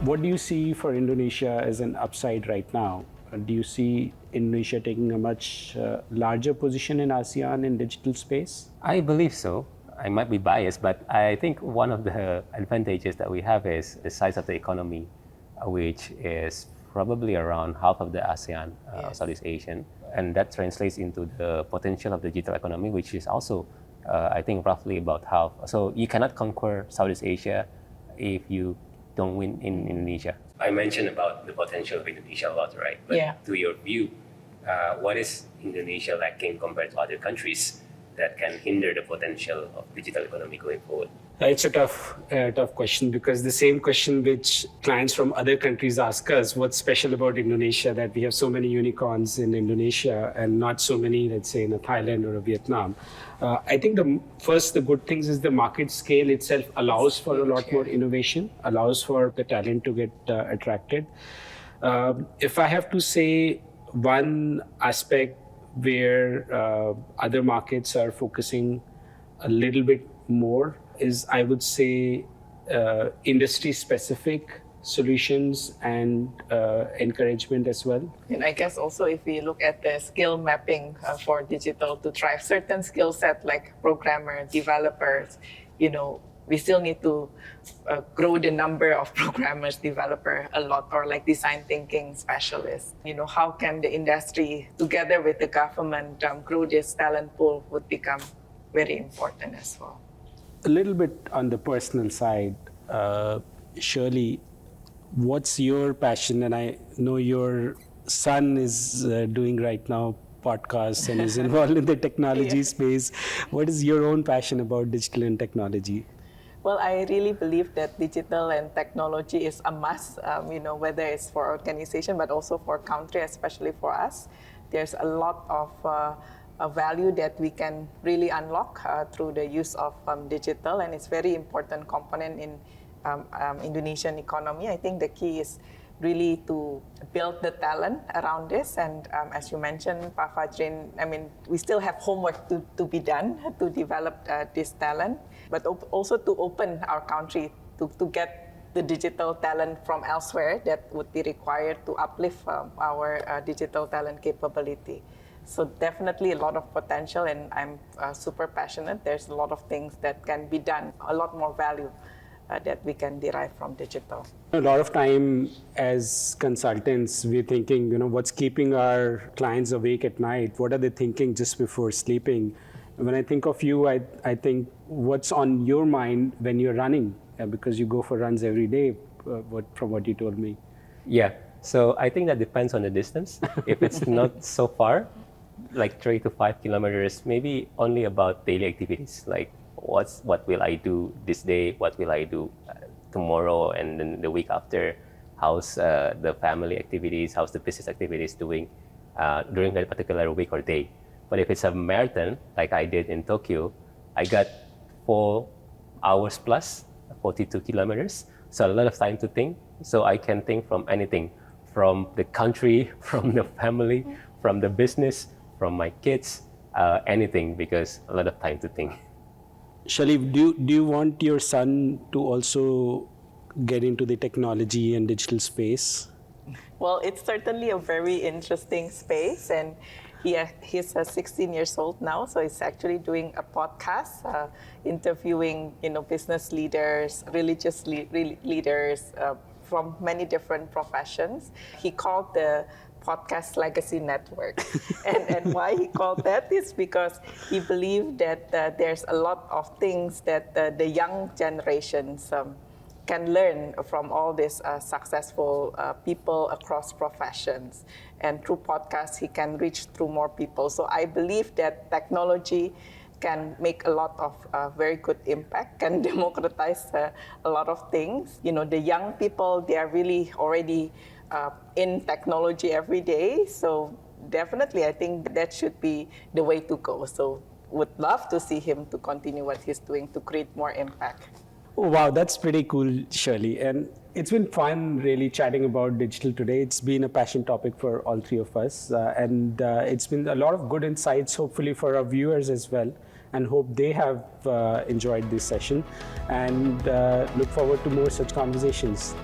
What do you see for Indonesia as an upside right now? Do you see Indonesia taking a much larger position in ASEAN in digital space? I believe so. I might be biased, but I think one of the advantages that we have is the size of the economy, which is probably around half of the ASEAN, Southeast Asian. And that translates into the potential of the digital economy, which is also, I think, roughly about half. So you cannot conquer Southeast Asia if you don't win in Indonesia. I mentioned about the potential of Indonesia a lot, right? But to your view, what is Indonesia lacking compared to other countries that can hinder the potential of digital economy going forward? It's a tough question, because the same question which clients from other countries ask us, what's special about Indonesia that we have so many unicorns in Indonesia and not so many, let's say, in a Thailand or a Vietnam. I think the good things is the market scale itself allows for a lot more innovation, allows for the talent to get attracted. If I have to say one aspect where other markets are focusing a little bit more is, I would say, industry-specific solutions and encouragement as well. And I guess also if we look at the skill mapping for digital to drive certain skill set like programmer, developers, we still need to grow the number of programmers, developer a lot, or like design thinking specialists. How can the industry, together with the government, grow this talent pool would become very important as well. A little bit on the personal side, Shirley, what's your passion? And I know your son is doing right now podcasts and is involved in the technology space. What is your own passion about digital and technology? Well, I really believe that digital and technology is a must, whether it's for organization, but also for country, especially for us. There's a lot of value that we can really unlock through the use of digital, and it's very important component in Indonesian economy. I think the key is really to build the talent around this, and as you mentioned, Pak Fajrin, we still have homework to be done to develop this talent, but also to open our country to get the digital talent from elsewhere that would be required to uplift our digital talent capability. So definitely a lot of potential, and I'm super passionate. There's a lot of things that can be done, a lot more value that we can derive from digital. A lot of time as consultants, we're thinking, what's keeping our clients awake at night? What are they thinking just before sleeping? When I think of you, I think what's on your mind when you're running, because you go for runs every day, from what you told me. Yeah, so I think that depends on the distance. If it's not so far, like 3 to 5 kilometers, maybe only about daily activities, like what will I do this day, what will I do tomorrow, and then the week after, how's the family activities, how's the business activities doing during that particular week or day. But if it's a marathon, like I did in Tokyo, I got 4 hours plus, 42 kilometers, so a lot of time to think. So I can think from anything, from the country, from the family, from the business, from my kids, anything, because a lot of time to think. Shirley, do you want your son to also get into the technology and digital space? Well, it's certainly a very interesting space, and he's 16 years old now, so he's actually doing a podcast, interviewing business leaders, religious leaders from many different professions. He called the podcast Legacy Network. and why he called that is because he believed that there's a lot of things that the young generations can learn from all these successful people across professions. And through podcasts, he can reach through more people. So I believe that technology can make a lot of very good impact, can democratize a lot of things. The young people, they are really already in technology every day. So definitely, I think that should be the way to go. So would love to see him to continue what he's doing to create more impact. Oh, wow, that's pretty cool, Shirley. And it's been fun really chatting about digital today. It's been a passion topic for all three of us. And it's been a lot of good insights, hopefully for our viewers as well. And hope they have enjoyed this session. And look forward to more such conversations.